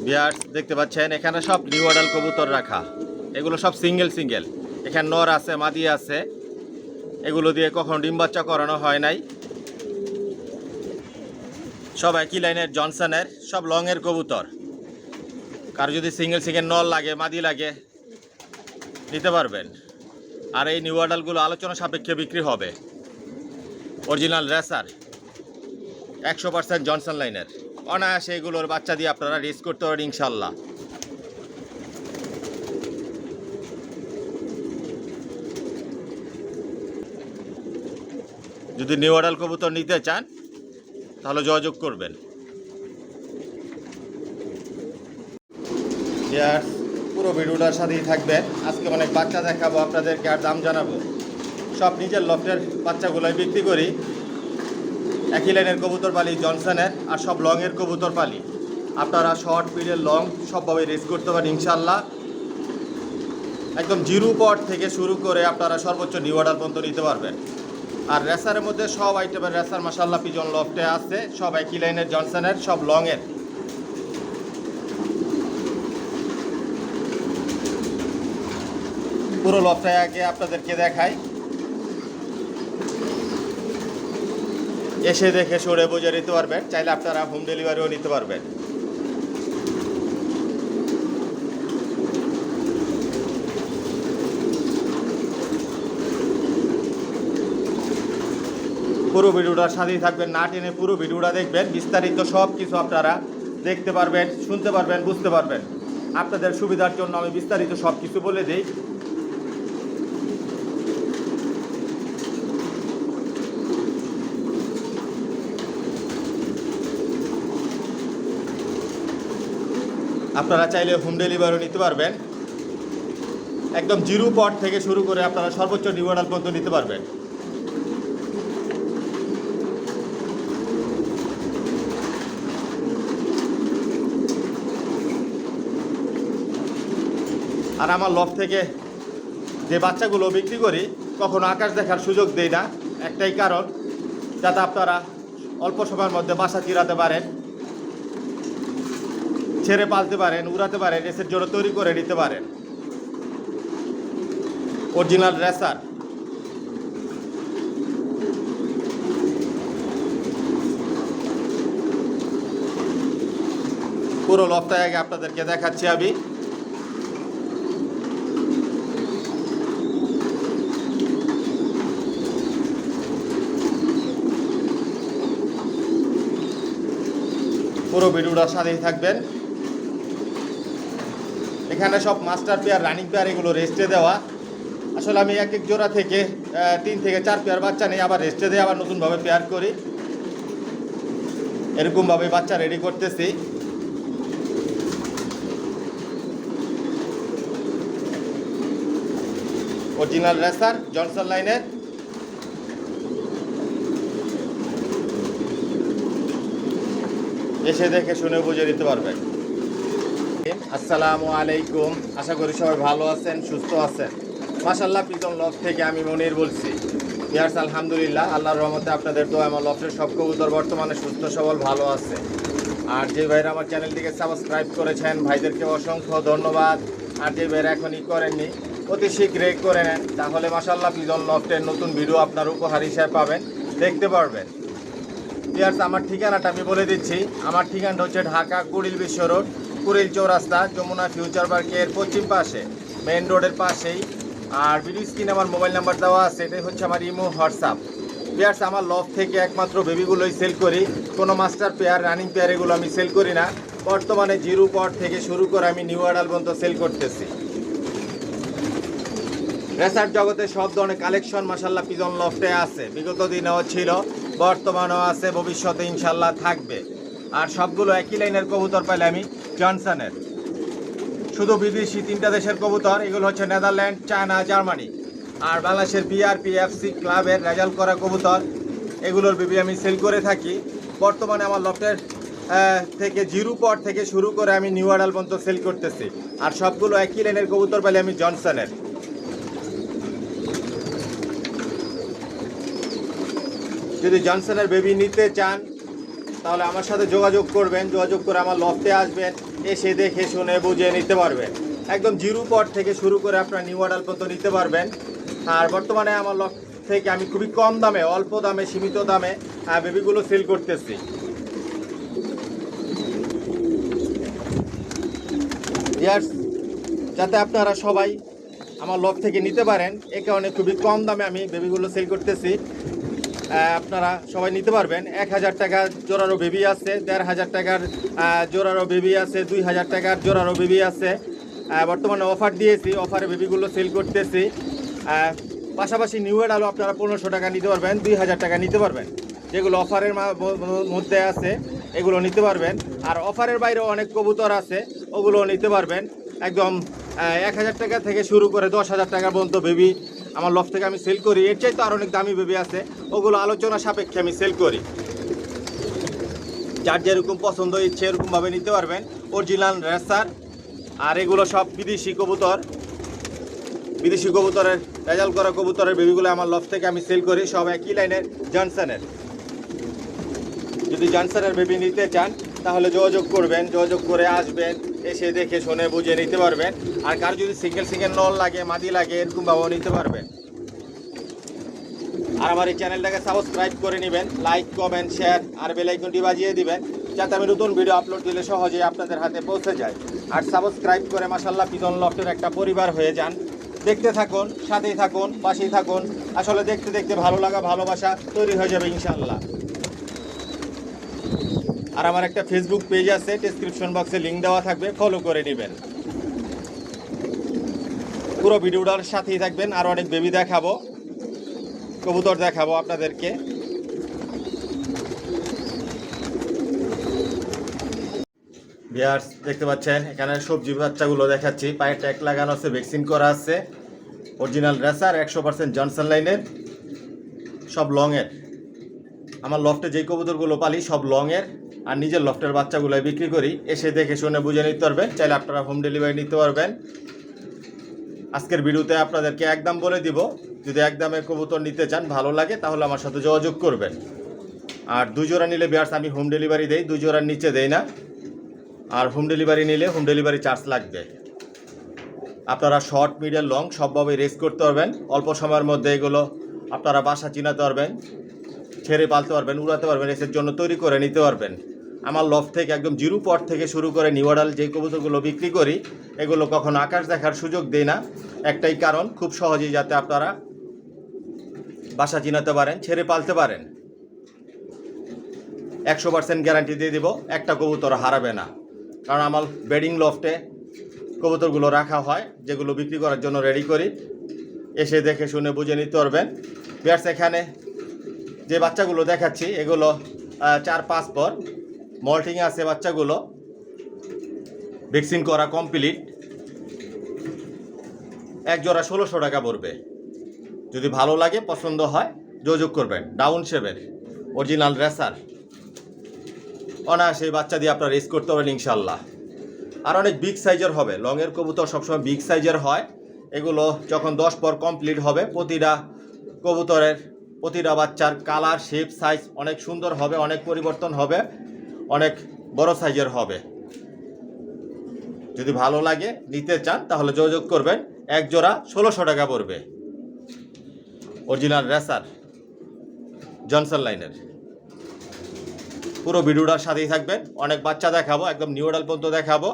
Viewers দেখতে পাচ্ছেন এখানে সব নিউ অ্যাডাল কবুতর রাখা। এগুলো সব সিঙ্গেল সিঙ্গেল। এখানে নর আছে, মাদি আছে। এগুলো দিয়ে কখনো ডিম বাচ্চা করানো হয় নাই। সব একই লাইনের জনসনের, সব লংয়ের কবুতর। কার যদি সিঙ্গেল সিঙ্গেল নর লাগে, মাদি লাগে, নিতে পারবেন। আর এই নিউ অ্যাডালগুলো আলোচনা সাপেক্ষে বিক্রি হবে। অরিজিনাল রেসার 100% জনসন লাইনের। অনায়াসে এগুলোর বাচ্চা দিয়ে আপনারা রেস করতে পারেন ইনশাল্লাহ। যদি নিউ অ্যাডাল কবুতর নিতে চান তাহলে যোগাযোগ করবেন। পুরো ভিডিওটার সাথেই থাকবেন। আজকে অনেক বাচ্চা দেখাবো আপনাদেরকে, আর দাম জানাবো। সব নিজের লফটের বাচ্চাগুলোই বিক্রি করি। একই লাইনের কবুতর পালি জনসনের, আর সব লংয়ের কবুতর পালি। আপনারা শর্ট, মিডল, লং সবভাবে রেস করতে পারেন ইনশাল্লাহ। একদম জিরো পট থেকে শুরু করে আপনারা সর্বোচ্চ নিউ অ্যাডাল পর্যন্ত নিতে পারবেন। আর রেসারের মধ্যে সব আইটেমের রেসার মাশাল্লাহ পিজন লফটে আছে। সব একই লাইনের জনসনের, সব লংয়ের। পুরো লফটায় আগে আপনাদেরকে দেখাই। এসে দেখে সরে বুঝে নিতে পারবেন। চাইলে আপনারা হোম ডেলিভারিও নিতে পারবেন। পুরো ভিডিওটার সাথেই থাকবেন, না টেনে পুরো ভিডিওটা দেখবেন। বিস্তারিত সব কিছু আপনারা দেখতে পারবেন, শুনতে পারবেন, বুঝতে পারবেন। আপনাদের সুবিধার জন্য আমি বিস্তারিত সব কিছু বলে দিই। আপনারা চাইলে হোম ডেলিভারিও নিতে পারবেন। একদম জিরো পট থেকে শুরু করে আপনারা সর্বোচ্চ নিউ অ্যাডাল পর্যন্ত নিতে পারবেন। আর আমার লফ থেকে যে বাচ্চাগুলো বিক্রি করি কখনো আকাশ দেখার সুযোগ দেই না। একটাই কারণ, যাতে আপনারা অল্প সময়ের মধ্যে বাসা চিরাতে পারেন, ছেড়ে পালতে পারেন, উড়াতে পারেন, রেসের জন্য তৈরি করে নিতে পারেন। Original racer. পুরো লফটায় আগে আপনাদেরকে দেখাচ্ছি আমি। পুরো ভিডিওটার সাথেই থাকবেন। এখানে সব মাস্টার পেয়ার, রানিং পেয়ার, এগুলো রেস্টে দেওয়া। আসলে আমি এক এক জোড়া থেকে 3 থেকে 4 পেয়ার বাচ্চা নিয়ে আবার রেস্টে দিয়ে আবার নতুনভাবে পেয়ার করি। এরকমভাবে বাচ্চা রেডি করতেছি। অরিজিনাল রেসার জনসন লাইনের। এসে দেখে শুনে বুঝে নিতে পারবেন। আসসালামু আলাইকুম। আশা করি সবাই ভালো আছেন, সুস্থ আছেন। মাশাআল্লাহ, পিজন লফ থেকে আমি মনির বলছি। ভিউয়ার্স আলহামদুলিল্লাহ, আল্লাহর রহমতে আপনাদের দোয়ায় আমার লফটের সব কবুতর বর্তমানে সুস্থ সবল ভালো আছে। আর যে ভাইরা আমার চ্যানেলটিকে সাবস্ক্রাইব করেছেন, ভাইদেরকে অসংখ্য ধন্যবাদ। আর যে ভাইরা এখনই করেননি, অতি শীঘ্রই করে নেন। তাহলে মাশাআল্লাহ পিজন লফটের নতুন ভিডিও আপনার উপহার হিসেবে পাবেন, দেখতে পারবেন। ভিউয়ার্স আমার ঠিকানাটা আমি বলে দিচ্ছি। আমার ঠিকানাটা হচ্ছে ঢাকা কুড়িল বিশ্ব রোড, কুড়িল চৌরাস্তা, যমুনা ফিউচার পার্কের পশ্চিম পাশে, মেইন রোডের পাশেই। আর ভিডিও স্ক্রিনে আমার মোবাইল নাম্বার দেওয়া আছে, এটাই হচ্ছে আমার ইমো, হোয়াটসঅ্যাপ। ভিউয়ার্স আমার লফ থেকে একমাত্র বেবিগুলোই সেল করি। কোনো মাস্টার পেয়ার, রানিং পেয়ার এগুলো আমি সেল করি না। বর্তমানে জিরো পট থেকে শুরু করে আমি নিউ অ্যাডাল পর্যন্ত সেল করতেছি। রেসার জগতে সব ধরনের কালেকশন মাশাআল্লাহ পিজন লফটে আছে। বিগত দিনেও ছিল, বর্তমানেও আছে, ভবিষ্যতে ইনশাল্লাহ থাকবে। আর সবগুলো একই লাইনের কবুতর পাইলে আমি জনসনের। শুধু বিদেশি 3টা দেশের কবুতর। এগুলো হচ্ছে নেদারল্যান্ড, চায়না, জার্মানি। আর বাংলাদেশের বিআরপিএফসি ক্লাবের রেজাল্ট করা কবুতর। এগুলোর বিবি আমি সেল করে থাকি। বর্তমানে আমার লফটের থেকে জিরো পট থেকে শুরু করে আমি নিউ অ্যাডাল পর্যন্ত সেল করতেছি। আর সবগুলো একই লাইনের কবুতর পাইলে আমি জনসনের। যদি জনসনের বেবি নিতে চান তাহলে আমার সাথে যোগাযোগ করবেন, যোগাযোগ করে আমার লফটে আসবেন, এসে দেখে শুনে বুঝে নিতে পারবেন। একদম জিরো পট থেকে শুরু করে আপনার নিউ মডেল পর্যন্ত নিতে পারবেন। আর বর্তমানে আমার লফট থেকে আমি খুবই কম দামে, অল্প দামে, সীমিত দামে বেবিগুলো সেল করতেছি। যাতে আপনারা সবাই আমার লফট থেকে নিতে পারেন, এ কারণে খুবই কম দামে আমি বেবিগুলো সেল করতেছি। আপনারা সবাই নিতে পারবেন। 1000 টাকার জোড়ারও বেবি আছে, 1500 টাকার জোড়ারও বেবি আছে, 2000 টাকার জোড়ারও বেবি আছে। বর্তমানে অফার দিয়েছি, অফারে বেবিগুলো সেল করতেছি। পাশাপাশি নিউ এডালও আপনারা 1500 টাকা নিতে পারবেন, 2000 টাকা নিতে পারবেন। যেগুলো অফারের মধ্যে আছে এগুলো নিতে পারবেন। আর অফারের বাইরেও অনেক কবুতর আছে, ওগুলো নিতে পারবেন। একদম 1000 টাকা থেকে শুরু করে 10,000 টাকা পর্যন্ত বেবি আমার লফট থেকে আমি সেল করি। এর চাইতে আর অনেক দামি বেবি আছে, ওগুলো আলোচনা সাপেক্ষে আমি সেল করি। যার যেরকম পছন্দ ইচ্ছে এরকমভাবে নিতে পারবেন। Original racer. আর এগুলো সব বিদেশি কবুতর, বিদেশি কবুতরের রেজাল্ট করা কবুতরের বেবিগুলো আমার লফট থেকে আমি সেল করি। সব একই লাইনের জনসনের। যদি জনসনের বেবি নিতে চান তাহলে যোগাযোগ করবেন, যোগাযোগ করে আসবেন, এসে দেখে শুনে বুঝে নিতে পারবেন। আর কার যদি সিঙ্গেল নল লাগে, মাদি লাগে, এরকমভাবেও নিতে পারবেন। আর আমার এই চ্যানেলটাকে সাবস্ক্রাইব করে নেবেন, লাইক, কমেন্ট, শেয়ার আর বেল আইকনটি বাজিয়ে দিবেন, যাতে আমি নতুন ভিডিও আপলোড দিলে সহজেই আপনাদের হাতে পৌঁছে যায়। আর সাবস্ক্রাইব করে মাশাআল্লাহ পিজন লফটের একটা পরিবার হয়ে যান। দেখতে থাকুন, সাথেই থাকুন, পাশেই থাকুন। আসলে দেখতে দেখতে ভালো লাগা, ভালোবাসা তৈরি হয়ে যাবে ইনশাআল্লাহ। আর আমার একটা ফেসবুক পেজ আছে, ডেসক্রিপশন বক্সে লিঙ্ক দেওয়া থাকবে, ফলো করে নেবেন। পুরো ভিডিওটার সাথেই থাকবেন। আর অনেক বেবি দেখাবো, কবুতর দেখাবো আপনাদেরকে। ভিউয়ার্স দেখতে পাচ্ছেন এখানে সবজি বাচ্চাগুলো দেখাচ্ছি। পায়ে ট্যাগ লাগানো আছে, ভ্যাকসিন করা আছে, অরিজিনাল রেসার, 100% জনসন লাইনের, সব লংয়ের। আমার লফটে যেই কবুতরগুলো পালি সব লংয়ের। আর নিজের লফটের বাচ্চাগুলো বিক্রি করি। এসে দেখে শুনে বুঝে নিতে পারবেন। চাইলে আপনারা হোম ডেলিভারি নিতে পারবেন। আজকের ভিডিওতে আপনাদেরকে একদম বলে দিব। যদি একদমে কবুতর নিতে চান, ভালো লাগে, তাহলে আমার সাথে যোগাযোগ করবেন। আর 2 জোড়া নিলে ভিউয়ার্স আমি হোম ডেলিভারি দেই, 2 জোড়ার নিচে দেই না। আর হোম ডেলিভারি নিলে হোম ডেলিভারি চার্জ লাগবে। আপনারা শর্ট, মিডিয়াম, লং সবভাবে রেস করতে পারবেন। অল্প সময়ের মধ্যে এগুলো আপনারা বাসা চিনাতে পারবেন, ছেড়ে পালতে পারবেন, উড়াতে পারবেন, রেসের জন্য তৈরি করে নিতে পারবেন। আমার লফট থেকে একদম জিরো পট থেকে শুরু করে নিউ মডেল যে কবুতরগুলো বিক্রি করি, এগুলো কখনো আকাশ দেখার সুযোগ দেই না। একটাই কারণ, খুব সহজেই যাতে আপনারা বাসা চিনাতে পারেন, ছেড়ে পালতে পারেন। 100% গ্যারান্টি দিয়ে দিব, একটা কবুতর হারাবে না। কারণ আমার বেডিং লফটে কবুতরগুলো রাখা হয়, যেগুলো বিক্রি করার জন্য রেডি করি। এসে দেখে শুনে বুঝে নিতে পারবেন। ভিউয়ার্স এখানে যে বাচ্চাগুলো দেখাচ্ছি এগুলো 4-5 পর মল্টিং আছে বাচ্চাগুলো, ভ্যাকসিন করা কমপ্লিট। এক জোড়া 1600 টাকা পড়বে। যদি ভালো লাগে, পছন্দ হয়, যোগাযোগ করবেন। ডাউন শেপের অরিজিনাল রেসার, অনায়াসে বাচ্চা দিয়ে আপনারা রেস করতে পারেন ইনশাল্লাহ। আর অনেক বিগ সাইজের হবে। লংয়ের কবুতর সবসময় বিগ সাইজের হয়। এগুলো যখন 10 পর কমপ্লিট হবে, প্রতিটা কবুতরের, প্রতিটা বাচ্চার কালার, শেপ, সাইজ অনেক সুন্দর হবে, অনেক পরিবর্তন হবে, অনেক বড় সাইজের হবে। যদি ভালো লাগে, নিতে চান, তাহলে যোগাযোগ করবেন। এক জোড়া 1600 টাকা পড়বে। অরিজিনাল রেসার, জনসন লাইনের। পুরো ভিডিওটার সাথেই থাকবেন। অনেক বাচ্চা দেখাবো, একদম নিউ মডেল পর্যন্ত দেখাবো।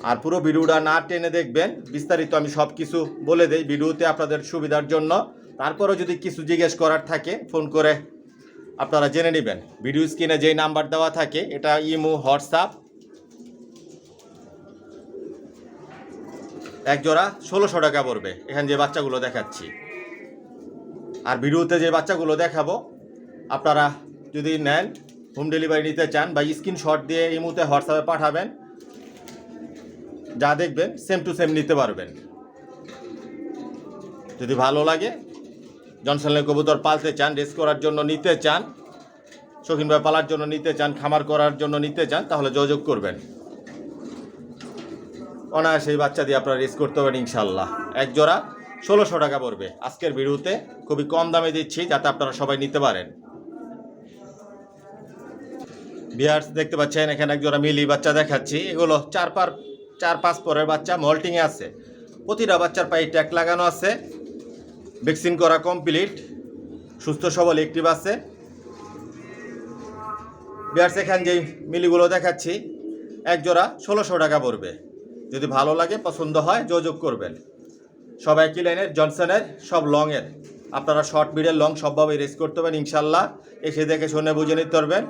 আর পুরো ভিডিওটা না টেনে দেখবেন, বিস্তারিত আমি সব কিছু বলে দেই ভিডিওতে আপনাদের সুবিধার জন্য। তারপরেও যদি কিছু জিজ্ঞেস করার থাকে, ফোন করে আপনারা জেনে নেবেন। ভিডিও স্ক্রিনে যেই নাম্বার দেওয়া থাকে, এটা ইমো, হোয়াটসঅ্যাপ। এক জোড়া 1600 টাকা পড়বে। এখানে যে বাচ্চাগুলো দেখাচ্ছি, আর ভিডিওতে যে বাচ্চাগুলো দেখাবো, আপনারা যদি নেন, হোম ডেলিভারি নিতে চান, বা স্ক্রিনশট দিয়ে ইমোতে, হোয়াটসঅ্যাপে পাঠাবেন। যা দেখবেন সেম টু সেম নিতে পারবেন। যদি ভালো লাগে, জনসনের কবুতর পালতে চান, রেস করার জন্য নিতে চান, শৌখিনভাবে পালার জন্য নিতে চান, খামার করার জন্য নিতে চান, তাহলে যোগাযোগ করবেন। অনায়াসে বাচ্চা দিয়ে আপনারা রেস করতে পারেন ইনশাল্লাহ। এক জোড়া 1600 টাকা পড়বে। আজকের ভিডিওতে খুবই কম দামে দিচ্ছি, যাতে আপনারা সবাই নিতে পারেন। ভিউয়ার্স দেখতে পাচ্ছেন এখানে এক জোড়া মিলি বাচ্চা দেখাচ্ছি। এগুলো 4-5 পরের বাচ্চা, মল্টিংয়ে আছে। প্রতিটা বাচ্চার পায়ে ট্যাগ লাগানো আছে, ভ্যাকসিন করা কমপ্লিট, সুস্থ সবল অ্যাক্টিভ আছে। ভিউয়ার্স এখানে যেই মিলিগুলো দেখাচ্ছি এক জোড়া 1600 টাকা পড়বে। যদি ভালো লাগে পছন্দ হয় যোগাযোগ করবেন। সব একই লাইনের, জনসনের, সব লংয়ের। আপনারা শর্ট মিডল লং সবভাবে রেস করতে পারবেন ইনশাল্লাহ। এসে দেখে শুনে বুঝে নিতে পারবেন,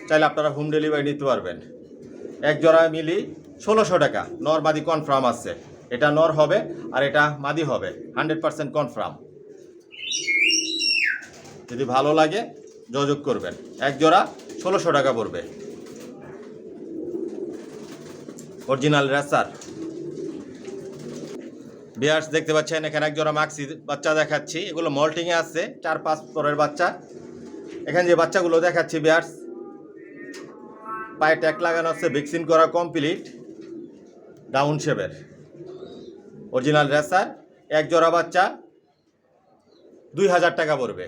চাইলে আপনারা হোম ডেলিভারি নিতে পারবেন। এক জোড়া মিলি 1600 টাকা, নর মাদি কনফার্ম আছে। এটা নর হবে আর এটা মাদি হবে, 100% কনফার্ম। যদি ভালো লাগে যোগাযোগ করবেন। এক জোড়া 1600 টাকা পড়বে, অরিজিনাল রেসার। ভিউয়ার্স দেখতে পাচ্ছেন এখানে এক জোড়া মাক্সি বাচ্চা দেখাচ্ছি। এগুলো মল্টিংয়ে আছে, 4-5 পরের বাচ্চা। এখানে যে বাচ্চাগুলো দেখাচ্ছি ভিউয়ার্স, পায়ে ট্যাগ লাগানো আছে, ভ্যাকসিন করা কমপ্লিট, ডাউন শেপের, অরিজিনাল রেসার। এক জোড়া বাচ্চা 2000 টাকা পড়বে।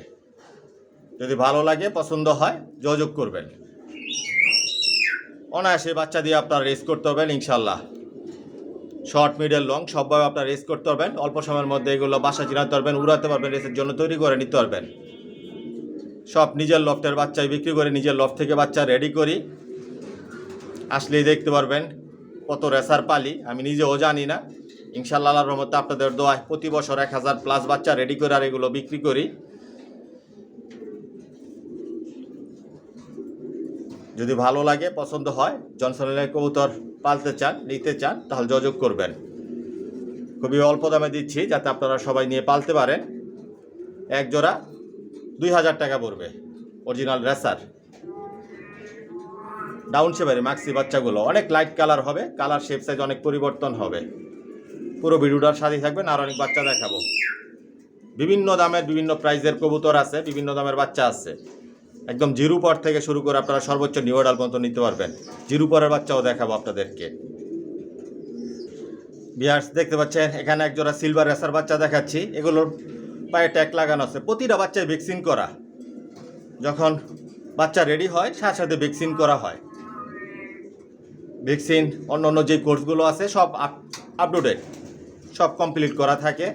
যদি ভালো লাগে পছন্দ হয় যোগাযোগ করবেন। অনায়াসে বাচ্চা দিয়ে আপনারা রেস করতে পারবেন ইনশাল্লাহ। শর্ট মিডল লং সবভাবে আপনারা রেস করতে পারবেন। অল্প সময়ের মধ্যে এগুলো বাসা চিনাতে পারবেন, উড়াতে পারবেন, রেসের জন্য তৈরি করে নিতে পারবেন। সব নিজের লফটের বাচ্চাই বিক্রি করে, নিজের লফট থেকে বাচ্চা রেডি করি। আসলেই দেখতে পারবেন কত রেসার পালি, আমি নিজেও জানি না। ইনশাল্লাহ আল্লাহর রহমতে আপনাদের দোয়ায় প্রতি বছর 1000+ বাচ্চা রেডি করে আর এগুলো বিক্রি করি। যদি ভালো লাগে পছন্দ হয়, জনসনের কবুতর পালতে চান, নিতে চান, তাহলে যোগাযোগ করবেন। খুবই অল্প দামে দিচ্ছি যাতে আপনারা সবাই নিয়ে পালতে পারেন। এক জোড়া 2000 টাকা পড়বে, অরিজিনাল রেসার, ডাউন শেপের মাক্সি বাচ্চাগুলো। অনেক লাইট কালার হবে, কালার শেপ সাইজ অনেক পরিবর্তন হবে। পুরো ভিডিওটার সাথে থাকবেন, আর অনেক বাচ্চা দেখাবো। বিভিন্ন দামের বিভিন্ন প্রাইজের কবুতর আছে, বিভিন্ন দামের বাচ্চা আছে। একদম জিরো পর থেকে শুরু করে আপনারা সর্বোচ্চ নিউডাল পর্যন্ত নিতে পারবেন। জিরো পরের বাচ্চাও দেখাবো আপনাদেরকে। ভিউয়ার্স দেখতে পাচ্ছেন এখানে এক জোড়া সিলভার রেসার বাচ্চা দেখাচ্ছি। এগুলোর পায়ে ট্যাগ লাগানো আছে, প্রতিটা বাচ্চায় ভ্যাকসিন করা। যখন বাচ্চা রেডি হয় সাথে সাথে ভ্যাকসিন করা হয়। ভ্যাকসিন অন্য অন্য যে কোর্সগুলো আছে সব আপডেটেড, সব কমপ্লিট করা থাকে।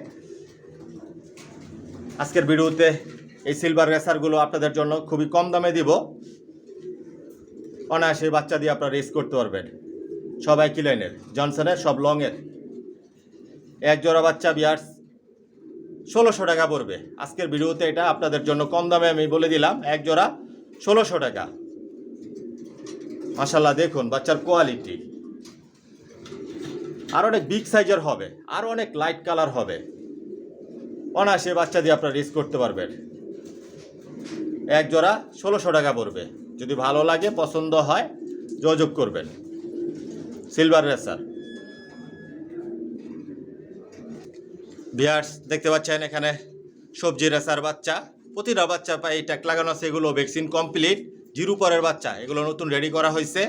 আজকের ভিডিওতে এই সিলভার রেসারগুলো আপনাদের জন্য খুবই কম দামে দিব। অনায়াসে বাচ্চা দিয়ে আপনারা রেস করতে পারবেন। সব একই লাইনের, জনসনের, সব লংয়ের। এক জোড়া বাচ্চা ভিউয়ার্স 1600 টাকা পড়বে। আজকের ভিডিওতে এটা আপনাদের জন্য কম দামে আমি বলে দিলাম, এক জোড়া 1600 টাকা। মাশাআল্লাহ দেখুন বাচ্চার কোয়ালিটি। আর অনেক বিগ সাইজের হবে, আর অনেক লাইট কালার হবে। অনায়াসে বাচ্চা দিয়ে আপনারা রেস করতে পারবেন। এক জোড়া 1600 টাকা পড়বে। যদি ভালো লাগে পছন্দ হয় যোগাযোগ করবেন। Silver racer. ভিউয়ার্স দেখতে পাচ্ছেন এখানে সবজি রেসার বাচ্চা। প্রতিটা বাচ্চা পায়ে ট্যাগ লাগানো আছে, এগুলো ভ্যাকসিন কমপ্লিট, জিরো পরের বাচ্চা। এগুলো নতুন রেডি করা হয়েছে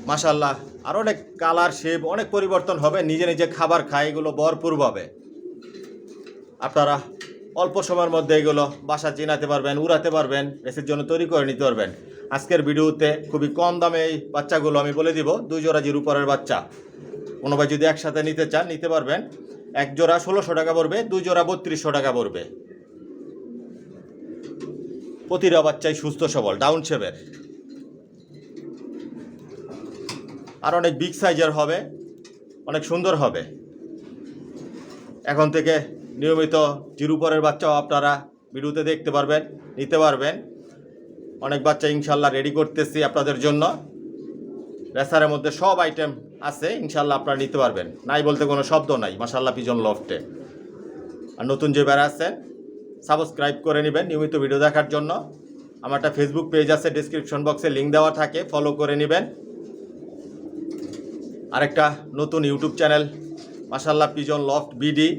মাশাআল্লাহ। আর অনেক কালার শেপ অনেক পরিবর্তন হবে। নিজে নিজে খাবার খায়, এগুলো ভরপুরভাবে। আপনারা অল্প সময়ের মধ্যে এগুলো বাসা চিনাতে পারবেন, উড়াতে পারবেন, রেসের জন্য তৈরি করে নিতে পারবেন। আজকের ভিডিওতে খুবই কম দামে এই বাচ্চাগুলো আমি বলে দিব। 2 জোড়া জিরো পরের বাচ্চা। কোনো ভাই যদি একসাথে নিতে চান নিতে পারবেন। এক জোড়া 1600 টাকা পড়বে, 2 জোড়া 3200 টাকা পড়বে। প্রতিটা বাচ্চাই সুস্থ সবল, ডাউন শেপের। আর অনেক বিগ সাইজের হবে, অনেক সুন্দর হবে। এখন থেকে নিয়মিত জিরো পরের বাচ্চাও আপনারা ভিডিওতে দেখতে পারবেন, নিতে পারবেন। অনেক বাচ্চা ইনশাল্লাহ রেডি করতেছি আপনাদের জন্য। রেসারের মধ্যে সব আইটেম আছে, ইনশাল্লাহ আপনারা নিতে পারবেন। নাই বলতে কোনো শব্দ নাই মাশাআল্লাহ পিজন লফটে। আর নতুন যে বেড়া আছেন সাবস্ক্রাইব করে নেবেন নিয়মিত ভিডিও দেখার জন্য। আমার একটা ফেসবুক পেজ আছে, ডিসক্রিপশন বক্সে লিঙ্ক দেওয়া থাকে, ফলো করে নেবেন। আরেকটা নতুন ইউটিউব চ্যানেল মাশাআল্লাহ পিজন লফট বিডি,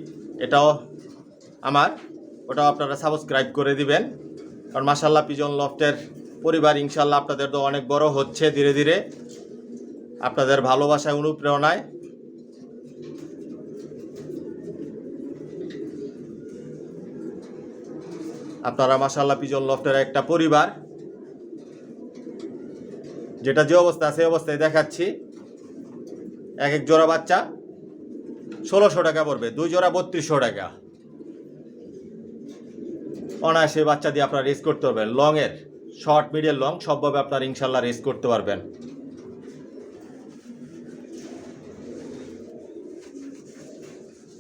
এটাও আমার, ওটাও আপনারা সাবস্ক্রাইব করে দিবেন। কারণ মাশাআল্লাহ পিজন লফটের পরিবার ইনশাআল্লাহ আপনাদের তো অনেক বড় হচ্ছে ধীরে ধীরে, আপনাদের ভালোবাসায় অনুপ্রেরণায়। আপনারা মাশাআল্লাহ পিজন লফটের একটা পরিবার, যেটা যে অবস্থা আছে অবস্থায় দেখাচ্ছি। এক এক জোড়া বাচ্চা 1600 টাকা পড়বে, 2 জোড়া 3200 টাকা। অনায়াসে বাচ্চা দিয়ে আপনারা রেস করতে পারবেন। লংয়ের শর্ট, মিডিয়াম, লং সবভাবে আপনারা ইনশাল্লাহ রেস করতে পারবেন।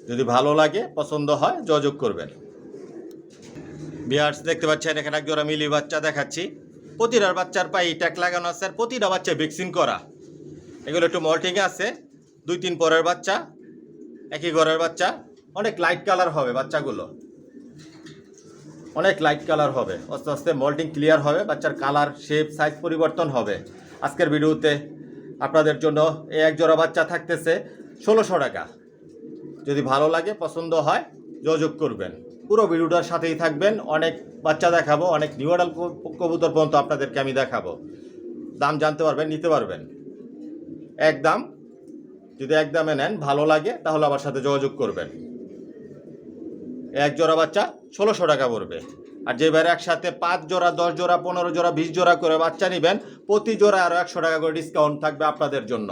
যদি ভালো লাগে, পছন্দ হয়, যোগাযোগ করবেন। ভিউয়ার্স দেখতে পাচ্ছেন এখানে এক জোড়া মিলি বাচ্চা দেখাচ্ছি। প্রতিটার বাচ্চার পায়ে ট্যাগ লাগানো আছে, আর প্রতিটা বাচ্চা ভ্যাকসিন করা। এগুলো একটু মল্টিংয়ে আছে, 2-3 পরের বাচ্চা, একই ঘরের বাচ্চা। অনেক লাইট কালার হবে বাচ্চাগুলো, অনেক লাইট কালার হবে। আস্তে আস্তে মল্টিং ক্লিয়ার হবে, বাচ্চার কালার, শেপ, সাইজ পরিবর্তন হবে। আজকের ভিডিওতে আপনাদের জন্য এই এক জোড়া বাচ্চা থাকতেছে 1600 টাকা। যদি ভালো লাগে, পছন্দ হয়, যোগাযোগ করবেন। পুরো ভিডিওটার সাথেই থাকবেন। অনেক বাচ্চা দেখাবো, অনেক নিউ অর্ডার কবুতর পর্যন্ত আপনাদেরকে আমি দেখাবো। দাম জানতে পারবেন, নিতে পারবেন একদম। যদি একদমে নেন, ভালো লাগে, তাহলে আমার সাথে যোগাযোগ করবেন। এক জোড়া বাচ্চা 1600 টাকা পড়বে। আর যেবারে একসাথে 5 জোড়া, 10 জোড়া, 15 জোড়া, 20 জোড়া করে বাচ্চা নেবেন, প্রতি জোড়া আরও 100 টাকা করে ডিসকাউন্ট থাকবে আপনাদের জন্য।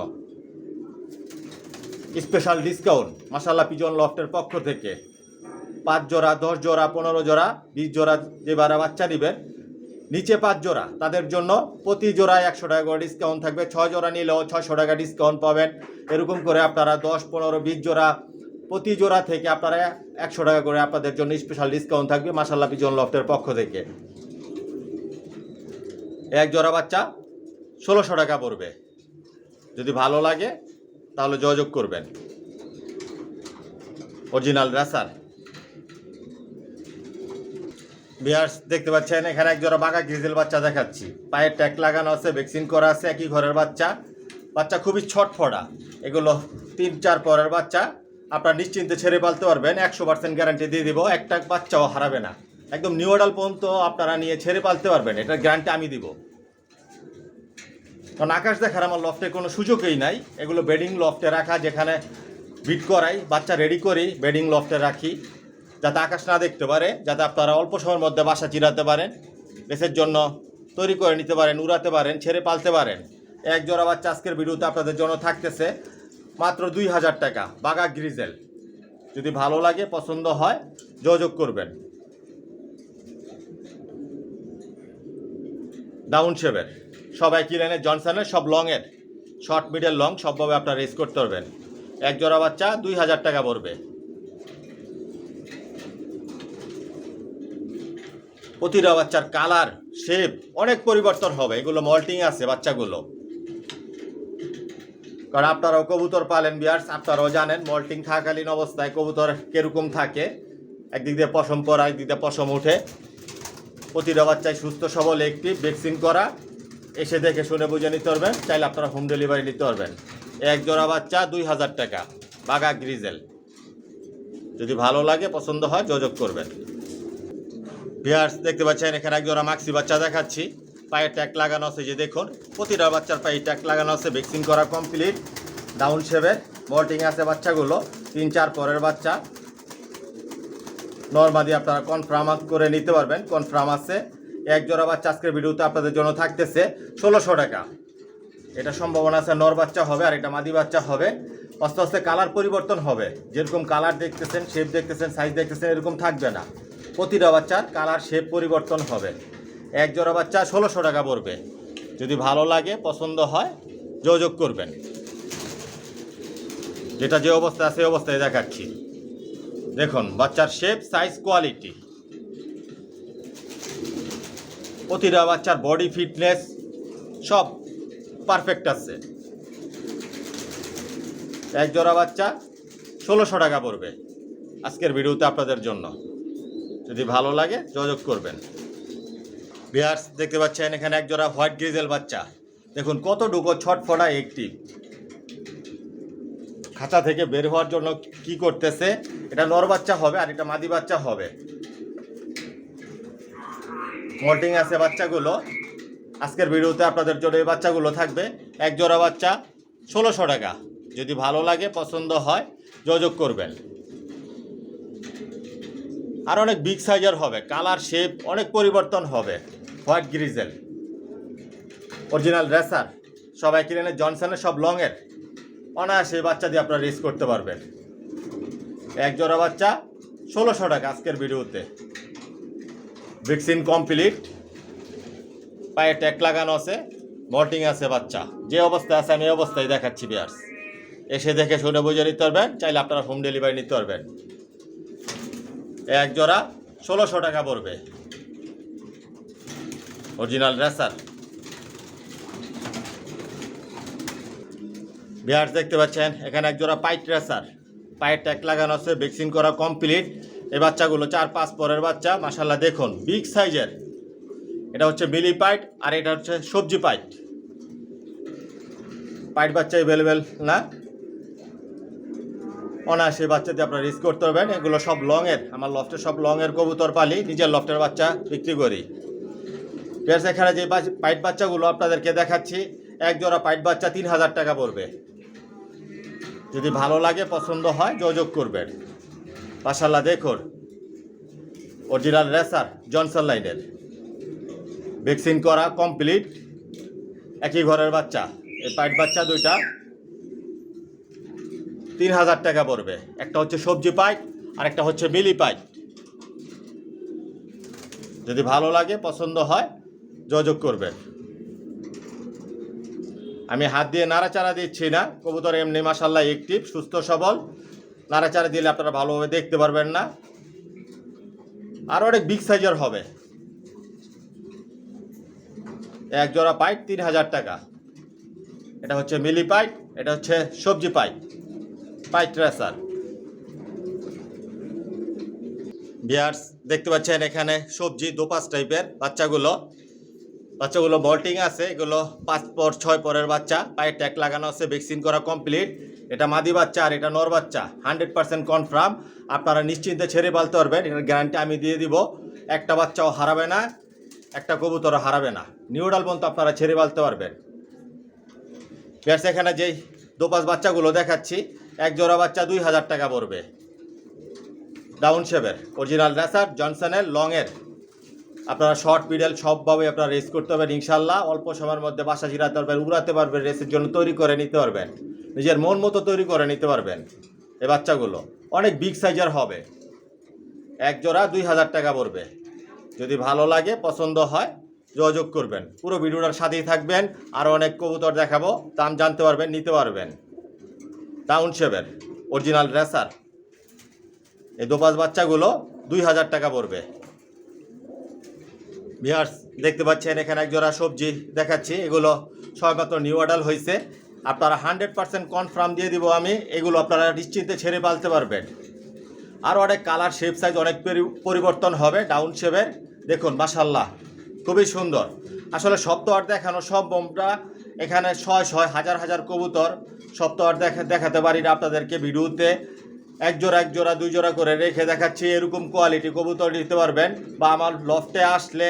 স্পেশাল ডিসকাউন্ট মাশাআল্লাহ পিজন লফটের পক্ষ থেকে। 5 জোড়া, 10 জোড়া, 15 জোড়া, 20 জোড়া যেবারে বাচ্চা নেবেন, নিচে 5 জোড়া, তাদের জন্য প্রতি জোড়ায় 100 টাকা করে ডিসকাউন্ট থাকবে। 6 জোড়া নিলেও 600 টাকা ডিসকাউন্ট পাবেন। এরকম করে আপনারা 10, 15, 20 জোড়া, প্রতি জোড়া থেকে আপনারা 100 টাকা করে আপনাদের জন্য স্পেশাল ডিসকাউন্ট থাকবে মাশাআল্লাহ পিজন লফটের পক্ষ থেকে। এক জোড়া বাচ্চা 1600 টাকা পড়বে। যদি ভালো লাগে, তাহলে যোগাযোগ করবেন। Original racer. ভিউয়ার্স দেখতে পাচ্ছেন এখানে এক জোড়া বাঘা গ্রিজেল বাচ্চা দেখাচ্ছি। পায়ের ট্যাগ লাগানো আছে, ভ্যাকসিন করা আছে, একই ঘরের বাচ্চা। বাচ্চা খুবই ছটফটা। এগুলো 3-4 পরের বাচ্চা, আপনারা নিশ্চিন্তে ছেড়ে পালতে পারবেন। 100% গ্যারান্টি দিয়ে দিব, একটা বাচ্চাও হারাবে না। একদম নিউ অর্ডার পর্যন্ত আপনারা নিয়ে ছেড়ে পালতে পারবেন, এটার গ্যারান্টি আমি দিব। কারণ আকাশ দেখার আমার লফটে কোনো সুযোগই নাই। এগুলো বেডিং লফটে রাখা, যেখানে বিট করাই, বাচ্চা রেডি করি, বেডিং লফটে রাখি, যাতে আকাশ না দেখতে পারে, যাতে আপনারা অল্প সময়ের মধ্যে বাসা চিরাতে পারেন, রেসের জন্য তৈরি করে নিতে পারেন, উড়াতে পারেন, ছেড়ে পালতে পারেন। এক জোড়া বাচ্চা আজকের ভিডিওতে আপনাদের জন্য থাকতেছে মাত্র 2000 টাকা, বাঘা গ্রিজেল। যদি ভালো লাগে, পছন্দ হয়, যোগাযোগ করবেন। ডাউন শেপের সবাই কিলেনের, জনসনের, সব লংয়ের, শর্ট, মিডল, লং সবভাবে আপনারা রেস করতে পারবেন। এক জোড়া বাচ্চা 2000 টাকা পড়বে। প্রতিটা বাচ্চার কালার, শেপ অনেক পরিবর্তন হবে। এগুলো মল্টিং আছে বাচ্চাগুলো, কারণ আপনারাও কবুতর পালেন ভিউয়ার্স, আপনারাও জানেন মল্টিং থাকাকালীন অবস্থায় কবুতর কিরকম থাকে। একদিক দিয়ে পশম পরা, একদিক দিয়ে পশম উঠে। প্রতিটা বাচ্চায় সুস্থ সবল, অ্যাক্টিভ, ভ্যাকসিন করা। এসে দেখে শুনে বুঝে নিতে পারবেন, চাইলে আপনারা হোম ডেলিভারি নিতে পারবেন। এক জোড়া বাচ্চা 2000 টাকা, বাঘা গ্রিজেল। যদি ভালো লাগে, পছন্দ হয়, যোগাযোগ করবেন। ভিউয়ার্স দেখতে পাচ্ছেন এখানে এক জোড়া মাক্সি বাচ্চা দেখাচ্ছি। পায়ে ট্যাগ লাগানো আছে, যে দেখুন প্রতিটা বাচ্চার পায়ে ট্যাগ লাগানো আছে, ভ্যাকসিন করা কমপ্লিট। ডাউন শেপের মল্টিং আছে বাচ্চাগুলো, 3-4 পরের বাচ্চা। নরমালি আপনারা কনফার্ম করে নিতে পারবেন, কনফার্ম আছে। এক জোড়া বাচ্চা আজকের ভিডিওতে আপনাদের জন্য থাকতেছে 1600 টাকা। এটা সম্ভাবনা আছে নর বাচ্চা হবে, আর এটা মাদি বাচ্চা হবে। আস্তে আস্তে কালার পরিবর্তন হবে। যেরকম কালার দেখতেছেন, শেপ দেখতেছেন, সাইজ দেখতেছেন, এরকম থাকবে না। প্রতিটা বাচ্চার কালার, শেপ পরিবর্তন হবে। এক জোড়া বাচ্চা 1600 টাকা পড়বে। যদি ভালো লাগে, পছন্দ হয়, যোগাযোগ করবেন। যেটা যে অবস্থা আছে অবস্থায় দেখাচ্ছি। দেখুন বাচ্চার শেপ, সাইজ, কোয়ালিটি। প্রতিটা বাচ্চার বডি ফিটনেস সব পারফেক্ট আছে। এক জোড়া বাচ্চা 1600 টাকা পড়বে আজকের ভিডিওতে আপনাদের জন্য। যদি ভালো লাগে, যোগাযোগ করবেন। ভিউয়ার্স দেখতে পাচ্ছেন এখানে এক জোড়া হোয়াইট গ্রিজেল বাচ্চা। দেখুন কতটুকু ছটফটা অ্যাক্টিভ। খাঁচা থেকে বের হওয়ার জন্য কি করতেছে। এটা নর বাচ্চা হবে, আর এটা মাদি বাচ্চা হবে। মল্টিং আছে বাচ্চাগুলো। আজকের ভিডিওতে আপনাদের জন্য এই বাচ্চাগুলো থাকবে। এক জোড়া বাচ্চা 1600 টাকা। যদি ভালো লাগে, পছন্দ হয়, যোগাযোগ করবেন। আর অনেক বিগ সাইজের হবে, কালার শেপ অনেক পরিবর্তন হবে। হোয়াইট গ্রিজেল অরিজিনাল রেসার, সবাই কিনে জনসনের সব লংয়ের, অনায়াসে বাচ্চা দিয়ে আপনারা রেস করতে পারবেন। এক জোড়া বাচ্চা 1600 টাকা আজকের ভিডিওতে। ভ্যাকসিন কমপ্লিট, পায়ে ট্যাগ লাগানো আছে, মল্টিং আছে বাচ্চা। যে অবস্থায় আছে আমি এই অবস্থায় দেখাচ্ছি ভিউয়ার্স। এসে দেখে শুনে বুঝে নিতে পারবেন, চাইলে আপনারা হোম ডেলিভারি নিতে পারবেন। এক জোড়া 1600 টাকা পড়বে, অরিজিনাল রেসার। ভিউয়ার্স দেখতে পাচ্ছেন এখানে এক জোড়া পাইট রেসার, পায়ের ট্যাগ লাগানো আছে, ভ্যাকসিন করা কমপ্লিট। এই বাচ্চাগুলো 4-5 পরের বাচ্চা, মাশাআল্লাহ দেখুন বিগ সাইজের। এটা হচ্ছে মিলি পাইট আর এটা হচ্ছে সবজি পাইট। পাইট বাচ্চা অ্যাভেলেবেল না, অনায়াসে বাচ্চা দিয়ে আপনারা রিস্ক করতে পারবেন। এগুলো সব লংয়ের, আমার লফটে সব লংয়ের কবুতর পালি, নিজের লফটের বাচ্চা বিক্রি করি। প্লাস এখানে যে পাইট বাচ্চাগুলো আপনাদেরকে দেখাচ্ছি, এক জোড়া পাইট বাচ্চা 3000 টাকা পড়বে। যদি ভালো লাগে পছন্দ হয় যোগাযোগ করবেন। মাশাআল্লাহ দেখুন অরিজিনাল রেসার জনসন লাইনের, ভ্যাকসিন করা কমপ্লিট, একই ঘরের বাচ্চা। এই পাইট বাচ্চা দুইটা 3000 টাকা পড়বে। একটা হচ্ছে সবজি পাইট আর একটা হচ্ছে মিলি পাইট। যদি ভালো লাগে পছন্দ হয় যোগাযোগ করবেন। আমি হাত দিয়ে নাড়াচাড়া দিচ্ছি না, কবুতর এমনি মাশাআল্লাহ অ্যাক্টিভ, সুস্থ সবল। নাড়াচাড়া দিলে আপনারা ভালোভাবে দেখতে পারবেন না। আর অনেক বিগ সাইজের হবে। এক জোড়া পাইট 3000 টাকা। এটা হচ্ছে মিলি পাইট, এটা হচ্ছে সবজি পাইট, পাইট রেসার। ভিউয়ার্স দেখতে পাচ্ছেন এখানে সবজি দোপাস টাইপের বাচ্চাগুলো মল্টিং আছে। এগুলো 5 পর 6 পরের বাচ্চা, পায়ে ট্যাগ লাগানো আছে, ভ্যাকসিন করা কমপ্লিট। এটা মাদি বাচ্চা আর এটা নর বাচ্চা, 100% কনফার্ম। আপনারা নিশ্চিন্তে ছেড়ে পালতে পারবেন, এটার গ্যারান্টি আমি দিয়ে দিব। একটা বাচ্চাও হারাবে না, একটা কবুতরও হারাবে না। নিউডাল পর্যন্ত আপনারা ছেড়ে পালতে পারবেন। প্লাস এখানে যেই দোপাস বাচ্চাগুলো দেখাচ্ছি, এক জোড়া বাচ্চা 2000 টাকা পড়বে। ডাউন শেপের অরিজিনাল রেসার জনসনের লংয়ের। আপনারা শর্ট মিডল সবভাবে আপনারা রেস করতে পারবেন ইনশাল্লাহ। অল্প সময়ের মধ্যে বাসা জিরাতে পারবেন, উড়াতে পারবেন, রেসের জন্য তৈরি করে নিতে পারবেন, নিজের মন মতো তৈরি করে নিতে পারবেন। এই বাচ্চাগুলো অনেক বিগ সাইজের হবে। এক জোড়া 2000 টাকা পড়বে। যদি ভালো লাগে পছন্দ হয় যোগাযোগ করবেন। পুরো ভিডিওটার সাথেই থাকবেন, আরও অনেক কবুতর দেখাবো, দাম জানতে পারবেন, নিতে পারবেন। ডাউন শেপের অরিজিনাল রেসার এই দোপাস বাচ্চাগুলো 2000 টাকা পড়বে। ভিউয়ার্স দেখতে পাচ্ছেন এখানে এক জোড়া সবজি দেখাচ্ছি, এগুলো সবেমাত্র নিউ অর্ডার হয়েছে। আপনারা 100% কনফার্ম দিয়ে দিব আমি, এগুলো আপনারা নিশ্চিন্তে ছেড়ে পালতে পারবেন। আর অনেক কালার শেপ সাইজ অনেক পরিবর্তন হবে। ডাউন শেপের দেখুন মাশাআল্লাহ খুবই সুন্দর। আসলে সব তো আর দেখানো সম্ভব না, এখানে শয় হাজার কবুতর সব তো আর দেখাতে পারি না আপনাদেরকে ভিডিওতে। এক জোড়া 2 জোড়া করে রেখে দেখাচ্ছি। এরকম কোয়ালিটি কবুতর নিতে পারবেন, বা আমার লফটে আসলে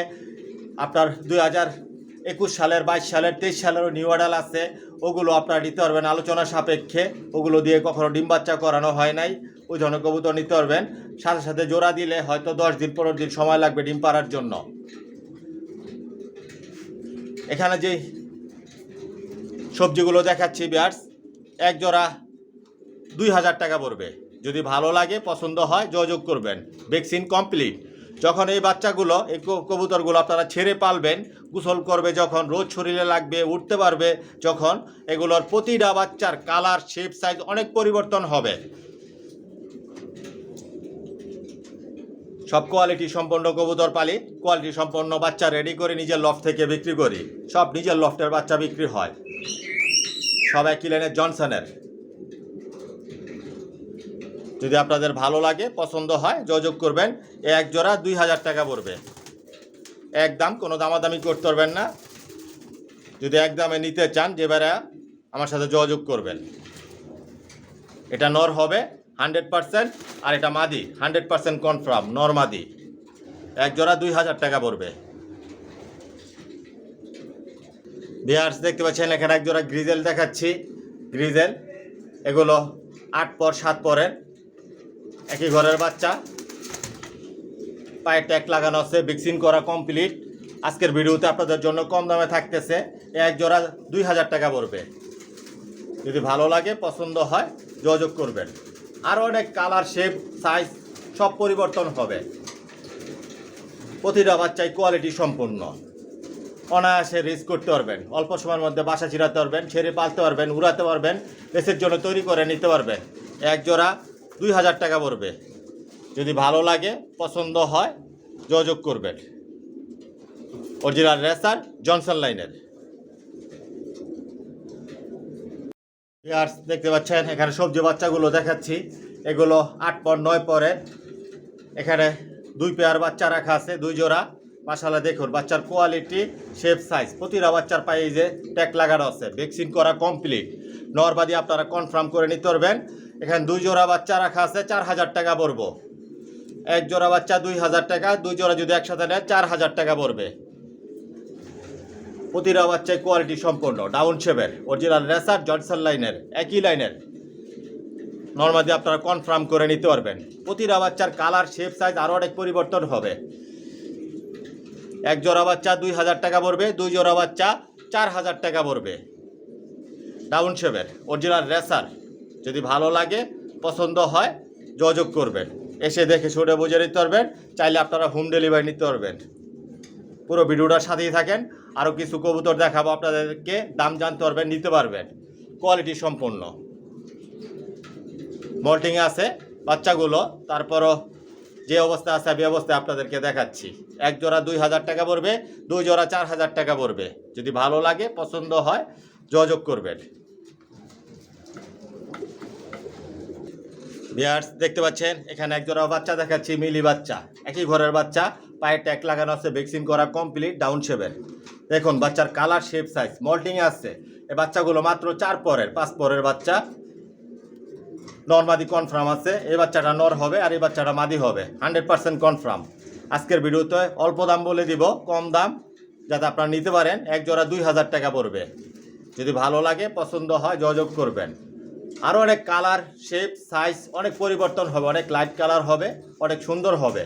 আপনার 2021 সালের 22 সালের 23 সালেরও নিউ অর্ডার আছে, ওগুলো আপনারা নিতে পারবেন আলোচনা সাপেক্ষে। ওগুলো দিয়ে কখনো ডিম বাচ্চা করানো হয় নাই, ওই ধরনের কবুতর নিতে পারবেন। সাথে সাথে জোড়া দিলে হয়তো 10 দিন 15 দিন সময় লাগবে ডিম পাড়ার জন্য। এখানে যে সবজিগুলো দেখাচ্ছি ভিউয়ার্স, এক জোড়া 2000 টাকা পড়বে। যদি ভালো লাগে পছন্দ হয় যোগাযোগ করবেন। Vaccine complete. যখন এই বাচ্চাগুলো এই কবুতরগুলো আপনারা ছেড়ে পালবেন, গোসল করবে যখন, রোজ শরীরে লাগবে, উঠতে পারবে যখন, এগুলোর প্রতিটা বাচ্চার কালার শেপ সাইজ অনেক পরিবর্তন হবে। সব কোয়ালিটি সম্পন্ন কবুতর পালি, কোয়ালিটি সম্পন্ন বাচ্চা রেডি করে নিজের লফট থেকে বিক্রি করি। সব নিজের লফটের বাচ্চা বিক্রি হয়, সবাই কিলেনের জনসনের। যদি আপনাদের ভালো লাগে পছন্দ হয় যোগাযোগ করবেন। এক জোড়া 2000 টাকা পড়বে। একদম কোনো দামাদামি করতে পারবেন না। যদি একদমে নিতে চান যেবারে আমার সাথে যোগাযোগ করবেন। এটা নর হবে 100%, আর এটা মাদি 100% কনফার্ম নর মাদি। এক জোড়া 2000 টাকা পড়বে। ভিউয়ার্স দেখতে পাচ্ছেন এখানে এক জোড়া গ্রিজেল দেখাচ্ছি। গ্রিজেল এগুলো 8 পর 7 পরের, একই ঘরের বাচ্চা। পায়ে ট্যাগ লাগানো আছে, ভ্যাকসিন করা কমপ্লিট। আজকের ভিডিওতে আপনাদের জন্য কম দামে থাকতেছে, এক জোড়া 2000 টাকা পড়বে। যদি ভালো লাগে, পছন্দ হয়, যোগাযোগ করবেন। আরও অনেক কালার, শেপ, সাইজ সব পরিবর্তন হবে। প্রতিটা বাচ্চাই কোয়ালিটি সম্পূর্ণ, অনায়াসে রেস করতে পারবেন, অল্প সময়ের মধ্যে বাসা চিরাতে পারবেন, ছেড়ে পালতে পারবেন, উড়াতে পারবেন, রেসের জন্য তৈরি করে নিতে পারবেন। এক জোড়া 2000 টাকা পড়বে। যদি ভালো লাগে, পছন্দ হয়, যোগাযোগ করবেন। অরিজিনাল রেসার, জনসন লাইনের। দেখতে পাচ্ছেন এখানে সবজি বাচ্চাগুলো দেখাচ্ছি, এগুলো 8 পর 9 পরের। এখানে 2 পেয়ার বাচ্চা রাখা আছে, 2 জোড়া। মাশাআল্লাহ দেখুন বাচ্চার কোয়ালিটি, শেপ, সাইজ। প্রতিটা বাচ্চার পায়ে যে ট্যাগ লাগানো আছে, ভ্যাকসিন করা কমপ্লিট। নরবাদি আপনারা কনফার্ম করে নিতে পারবেন। এখানে 2 জোড়া বাচ্চা রাখা আছে, 4000 টাকা পড়বো। এক জোড়া বাচ্চা 2000 টাকা, 2 জোড়া যদি একসাথে নেন 4000 টাকা পড়বে। প্রতিটা বাচ্চায় কোয়ালিটি সম্পূর্ণ, ডাউন শেপের, অরিজিনাল রেসার, জনসন লাইনের, একই লাইনের। নরমাদি আপনারা কনফার্ম করে নিতে পারবেন। প্রতিটা বাচ্চার কালার, শেপ, সাইজ আরও অনেক পরিবর্তন হবে। এক জোড়া বাচ্চা 2000 টাকা পড়বে, 2 জোড়া বাচ্চা 4000 টাকা পড়বে। ডাউন শেপের, অরিজিনাল রেসার। যদি ভালো লাগে, পছন্দ হয়, যোগাযোগ করবেন। এসে দেখে শুনে বুঝে নিতে পারবেন। চাইলে আপনারা হোম ডেলিভারি নিতে পারবেন। পুরো ভিডিওটার সাথেই থাকেন, আরও কিছু কবুতর দেখাবো আপনাদেরকে, দাম জানতে পারবেন, নিতে পারবেন। কোয়ালিটি সম্পূর্ণ মল্টিংয়ে আছে বাচ্চাগুলো, তারপরও যে অবস্থা আছে আমি অবস্থায় আপনাদেরকে দেখাচ্ছি। এক জোড়া 2000 টাকা পড়বে, 2 জোড়া 4000 টাকা পড়বে। যদি ভালো লাগে, পছন্দ হয়, যোগাযোগ করবেন। ভিউয়ার্স দেখতে পাচ্ছেন এখানে এক জোড়া বাচ্চা দেখাচ্ছি, মিলি বাচ্চা, একই ঘরের বাচ্চা, পায়ে ট্যাগ লাগানো আছে, ভ্যাকসিন করা কমপ্লিট, ডাউন শেপের। দেখুন বাচ্চার কালার, শেপ, সাইজ, মল্টিংয়ে আসছে। এই বাচ্চাগুলো মাত্র 4 পরের, 5 পরের বাচ্চা। নরমাদি কনফার্ম আছে, এই বাচ্চাটা নর হবে আর এই বাচ্চাটা মাদি হবে, 100% কনফার্ম। আজকের ভিডিওতে অল্প দাম বলে দিব, কম দাম, যাতে আপনারা নিতে পারেন। এক জোড়া 2000 টাকা পড়বে। যদি ভালো লাগে, পছন্দ হয়, যোগাযোগ করবেন। আরও অনেক কালার, শেপ, সাইজ অনেক পরিবর্তন হবে, অনেক লাইট কালার হবে, অনেক সুন্দর হবে।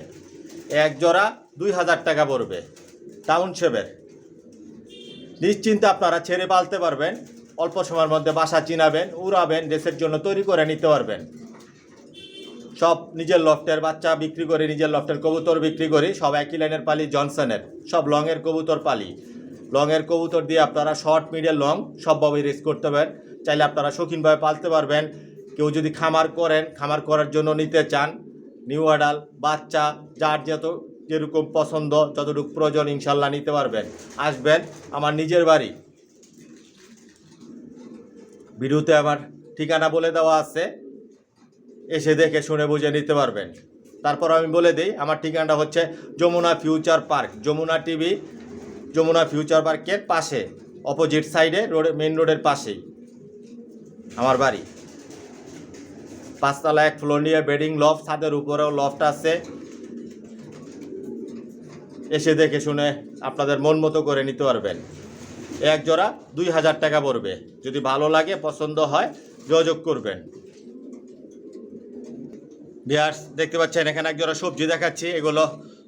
এক জোড়া 2000 টাকা পড়বে, টাউন শেপের। নিশ্চিন্তে আপনারা ছেড়ে পালতে পারবেন, অল্প সময়ের মধ্যে বাসা চিনাবেন, উড়াবেন, রেসের জন্য তৈরি করে নিতে পারবেন। সব নিজের লফটের বাচ্চা বিক্রি করি, নিজের লফটের কবুতর বিক্রি করি, সব একই লাইনের পালি, জনসনের। সব লংয়ের কবুতর পালি। লংয়ের কবুতর দিয়ে আপনারা শর্ট, মিডিয়াম, লং সবভাবেই রেস করতে পারেন। চাইলে আপনারা শৌখিনভাবে পালতে পারবেন। কেউ যদি খামার করেন, খামার করার জন্য নিতে চান, নিউ অ্যাডাল বাচ্চা, যার যেরকম পছন্দ, যতটুকু প্রয়োজন, ইনশাল্লাহ নিতে পারবেন। আসবেন আমার নিজের বাড়ি। ভিডিওতে আমার ঠিকানা বলে দেওয়া আছে, এসে দেখে শুনে বুঝে নিতে পারবেন। তারপর আমি বলে দিই, আমার ঠিকানাটা হচ্ছে Jamuna future park, Jamuna TV, Jamuna future পার্কের পাশে, অপোজিট সাইডে, মেইন রোডের পাশেই আমার বাড়ি। 5 তলা 1 ফ্লোর নিয়ে বেডিং লফট, ছাদের উপরেও লফট আছে। এসে দেখে শুনে আপনাদের মন মতো করে নিতে পারবেন। এক জোড়া 2000 টাকা পড়বে। যদি ভালো লাগে, পছন্দ হয়, যোগাযোগ করবেন। ভিউয়ার্স দেখতে পাচ্ছেন এখানে এক জোড়া সবজি দেখাচ্ছি, এগুলো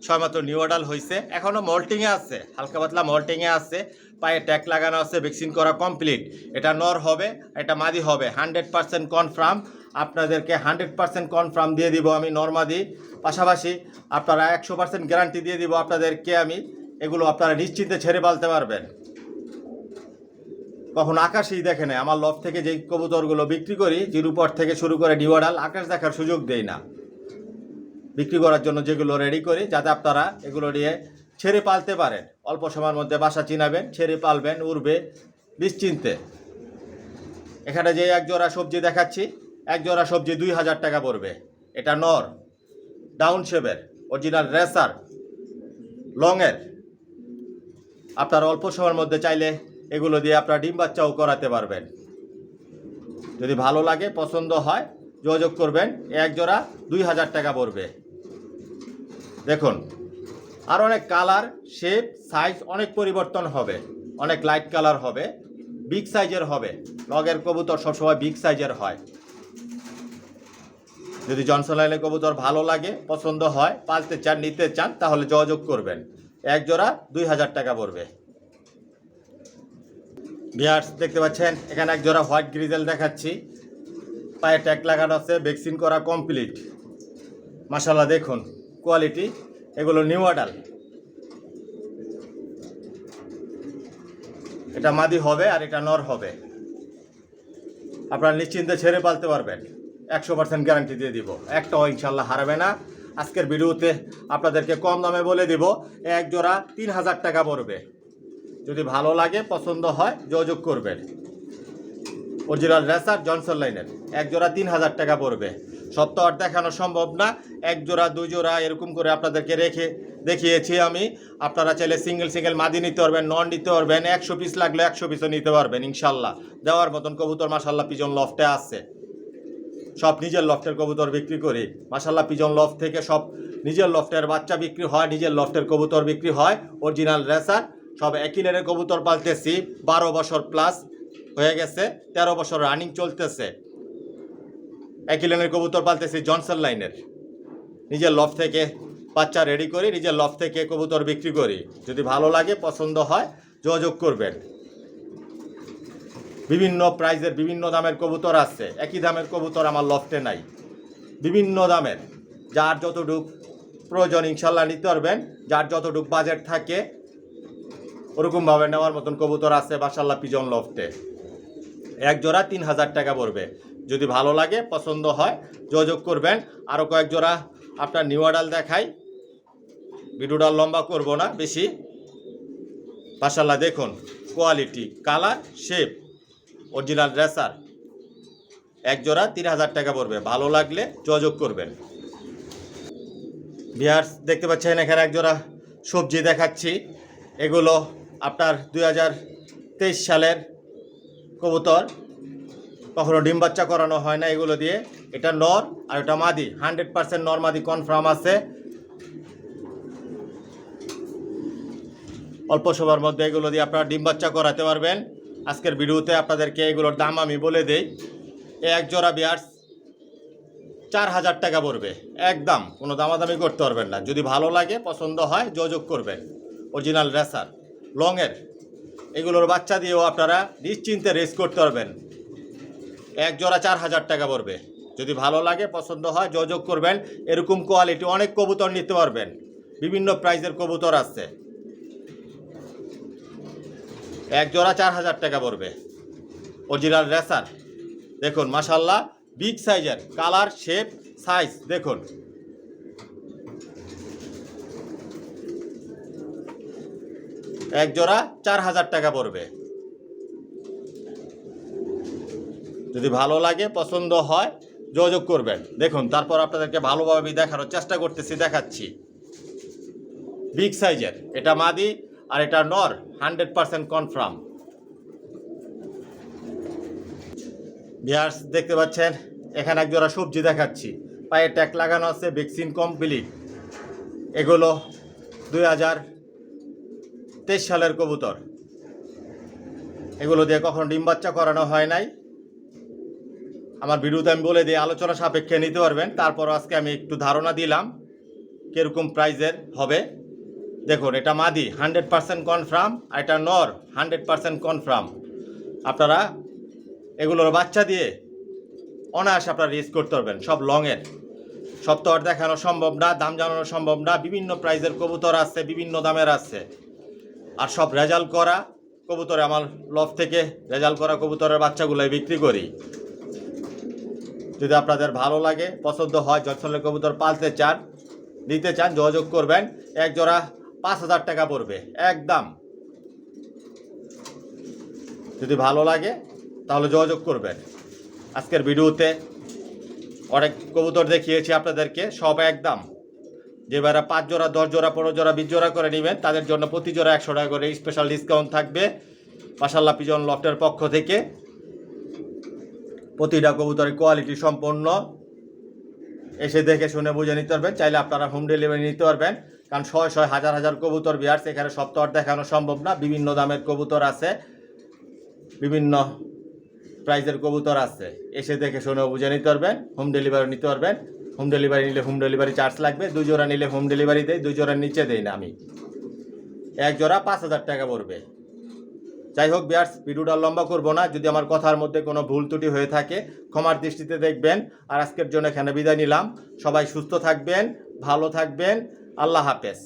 সবেমাত্র নিউ অ্যাডাল হয়েছে, এখনও মল্টিংয়ে আছে, হালকা পাতলা মল্টিংয়ে আছে, পায়ে ট্যাগ লাগানো আছে, ভ্যাকসিন করা কমপ্লিট। এটা নর হবে, এটা মাদি হবে, 100% কনফার্ম। আপনাদেরকে 100% কনফার্ম দিয়ে দিব আমি, নরমাদি। পাশাপাশি আপনারা 100% গ্যারান্টি দিয়ে দিব আপনাদেরকে আমি, এগুলো আপনারা নিশ্চিন্তে ছেড়ে পালতে পারবেন। কখন আকাশেই দেখে নেয়। আমার লফট থেকে যেই কবুতরগুলো বিক্রি করি, জিরুপট থেকে শুরু করে নিউ অ্যাডাল, আকাশ দেখার সুযোগ দেই না। বিক্রি করার জন্য যেগুলো রেডি করি, যাতে আপনারা এগুলো নিয়ে ছেড়ে পালতে পারেন। অল্প সময়ের মধ্যে বাসা চিনাবেন, ছেড়ে পালবেন, উড়বে নিশ্চিন্তে। এখানে যে এক জোড়া সবজি দেখাচ্ছি, এক জোড়া সবজি 2000 টাকা পড়বে। এটা নর, ডাউন শেপের, অরিজিনাল রেসার, লংয়ের। আপনারা অল্প সময়ের মধ্যে চাইলে এগুলো দিয়ে আপনারা ডিম বাচ্চাও করাতে পারবেন। যদি ভালো লাগে, পছন্দ হয়, যোগাযোগ করবেন। এক জোড়া 2000 টাকা পড়বে। দেখুন আর অনেক কালার, শেপ, সাইজ অনেক পরিবর্তন হবে, অনেক লাইট কালার হবে, বিগ সাইজের হবে। লগের কবুতর সবসময় বিগ সাইজের হয়। যদি জনসন লাইনের কবুতর ভালো লাগে, পছন্দ হয়, পালতে চান, নিতে চান, তাহলে যোগাযোগ করবেন। এক জোড়া 2000 টাকা পড়বে। ভিউয়ার্স দেখতে পাচ্ছেন এখানে এক জোড়া হোয়াইট গ্রিজেল দেখাচ্ছি, পায়ে ট্যাগ লাগানো আছে, ভ্যাকসিন করা কমপ্লিট। মাশাআল্লাহ দেখুন কোয়ালিটি, এগুলো নিউ অ্যাডাল। এটা মাদি হবে আর এটা নর হবে। আপনারা নিশ্চিন্তে ছেড়ে পালতে পারবেন, 100% গ্যারান্টি দিয়ে দিব, একটাও ইনশাল্লাহ হারাবে না। আজকের ভিডিওতে আপনাদেরকে কম দামে বলে দিব, এক জোড়া 3000 টাকা পড়বে। যদি ভালো লাগে, পছন্দ হয়, যোগাযোগ করবেন। অরিজিনাল রেসার জনসন লাইনের এক জোড়া 3000 টাকা পড়বে। সব তো আর দেখানো সম্ভব না, এক জোড়া 2 জোড়া এরকম করে আপনাদেরকে রেখে দেখিয়েছি আমি। আপনারা চাইলে সিঙ্গেল মাদি নিতে পারবেন, নন নিতে পারবেন, 100 পিস লাগলে 100 পিসও নিতে পারবেন ইনশাল্লাহ। দেওয়ার মতন কবুতর মাশাল্লাহ পিজন লফটে আছে, সব নিজের লফটের কবুতর বিক্রি করি মাশাল্লাহ। পিজন লফট থেকে সব নিজের লফটের বাচ্চা বিক্রি হয়, নিজের লফটের কবুতর বিক্রি হয়, অরিজিনাল রেসার। সব একই লেনের কবুতর পালতেছি, 12 বছর প্লাস হয়ে গেছে, 13 বছর রানিং চলতেছে। একই লেনের কবুতর পালতেছি জনসন লাইনের। নিজের লফট থেকে বাচ্চা রেডি করি, নিজের লফট থেকে কবুতর বিক্রি করি। যদি ভালো লাগে, পছন্দ হয়, যোগাযোগ করবেন। বিভিন্ন প্রাইজের বিভিন্ন দামের কবুতর আছে, একই দামের কবুতর আমার লফটে নাই, বিভিন্ন দামের। যার যতটুক প্রয়োজন ইনশাল্লাহ নিতে পারবেন, যার যতটুক বাজেট থাকে ওরকমভাবে নেওয়ার মতন কবুতর আছে মাশাল্লাহ পিজন লফটে। এক জোড়া 3000 টাকা পড়বে। যদি ভালো লাগে, পছন্দ হয়, যোগাযোগ করবেন। আরও কয়েক জোড়া আপনার নিউ অ্যাডাল দেখাই, ভিডিওটা লম্বা করব না বেশি। মাশাল্লাহ দেখুন quality, colour, shape, original racer. এক জোড়া 3000 টাকা পড়বে। ভালো লাগলে যোগাযোগ করবেন। ভিউয়ার্স দেখতে পাচ্ছেন এখানে এক জোড়া সবজি দেখাচ্ছি। এগুলো আপনার 2023 সালের কবুতর, কখনো ডিম বাচ্চা করানো হয় না এগুলো দিয়ে। এটা নর আর এটা মাদি, 100% নর মাদি কনফার্ম আছে। অল্প সময়ের মধ্যে এগুলো দিয়ে আপনারা ডিম বাচ্চা করাতে পারবেন। আজকের ভিডিওতে আপনাদেরকে এগুলোর দাম আমি বলে দেই। এক জোড়া ভিউয়ার্স 4000 টাকা পড়বে, একদম কোনো দামাদামি করতে পারবেন না। যদি ভালো লাগে, পছন্দ হয়, যোগাযোগ করবেন। অরিজিনাল রেসার লংয়ের, এগুলোর বাচ্চা দিয়েও আপনারা নিশ্চিন্তে রেস করতে পারবেন। এক জোড়া 4000 টাকা পড়বে। যদি ভালো লাগে, পছন্দ হয়, যোগাযোগ করবেন। এরকম কোয়ালিটি অনেক কবুতর নিতে পারবেন, বিভিন্ন প্রাইজের কবুতর আছে। এক জোড়া 4000 টাকা পড়বে, অরিজিনাল রেসার। দেখুন মাশাল্লাহ বিগ সাইজের, কালার, শেপ, সাইজ দেখুন। এক জোড়া 4000 টাকা পড়বে। যদি ভালো লাগে, পছন্দ হয়, যোগাযোগ করবেন। দেখুন তারপর আপনাদেরকে ভালোভাবে দেখানোর চেষ্টা করতেছি, দেখাচ্ছি। বিগ সাইজের, এটা মাদি আর এটা নর, 100% কনফার্ম। ভিউয়ার্স দেখতে পাচ্ছেন এখানে এক জোড়া সবজি দেখাচ্ছি, পায়ে ট্যাগ লাগানো আছে, ভ্যাকসিন কমপ্লিট। এগুলো 2023 সালের কবুতর। এগুলো দিয়ে কখনো ডিম বাচ্চা করানো হয় নাই। আমার ভিডিওতে আমি বলে দিই, আলোচনা সাপেক্ষে নিতে পারবেন। তারপর আজকে আমি একটু ধারণা দিলাম কীরকম প্রাইজের হবে। দেখুন এটা মাদি, 100% কনফার্ম, আর এটা নর, 100% কনফার্ম। আপনারা এগুলোর বাচ্চা দিয়ে অনায়াসে আপনারা রেস করতে পারবেন। সব লংয়ের, সব তো আর দেখানো সম্ভব না, দাম জানানো সম্ভব না। বিভিন্ন প্রাইজের কবুতর আছে, বিভিন্ন দামের আছে। আর সব রেজাল্ট করা কবুতরে আমার লফ থেকে রেজাল্ট করা কবুতরের বাচ্চাগুলোই বিক্রি করি। যদি আপনাদের ভালো লাগে, পছন্দ হয়, জনসনের কবুতর পালতে চান, নিতে চান, যোগাযোগ করবেন। এক জোড়া 5000 টাকা পড়বে একদম। যদি ভালো লাগে তাহলে যোগাযোগ করবেন। আজকের ভিডিওতে অনেক কবুতর দেখিয়েছি আপনাদেরকে, সব একদম। যে ভাইরা 5 জোড়া, 10 জোড়া, 15 জোড়া, 20 জোড়া করে নেবেন, তাদের জন্য প্রতি জোড়া 100 টাকা করে স্পেশাল ডিসকাউন্ট থাকবে মাশাল্লাহ পিজন লফটের পক্ষ থেকে। প্রতিটা কবুতরের কোয়ালিটি সম্পন্ন, এসে দেখে শুনে বুঝে নিতে পারবেন। চাইলে আপনারা হোম ডেলিভারি নিতে পারবেন, কারণ শয় হাজার কবুতর ভিউয়ার্স, এখানে সব তো আর দেখানো সম্ভব না। বিভিন্ন দামের কবুতর আছে, বিভিন্ন প্রাইজের কবুতর আছে, এসে দেখে শুনে বুঝে নিতে পারবেন। হোম ডেলিভারি নিতে পারবেন। হোম ডেলিভারি নিলে হোম ডেলিভারি চার্জ লাগবে। 2 জোড়া নিলে হোম ডেলিভারি দেয়, 2 জোড়ার নিচে দেই না আমি। 1 জোড়া 5,000 টাকা পড়বে। যাই হোক ভিউয়ার্স, ভিডিওটা লম্বা করব না। যদি আমার কথার মধ্যে কোনো ভুল ত্রুটি হয়ে থাকে ক্ষমার দৃষ্টিতে দেখবেন। আর আজকের জন্য এখানে বিদায় নিলাম। সবাই সুস্থ থাকবেন, ভালো থাকবেন। আল্লাহ হাফেজ।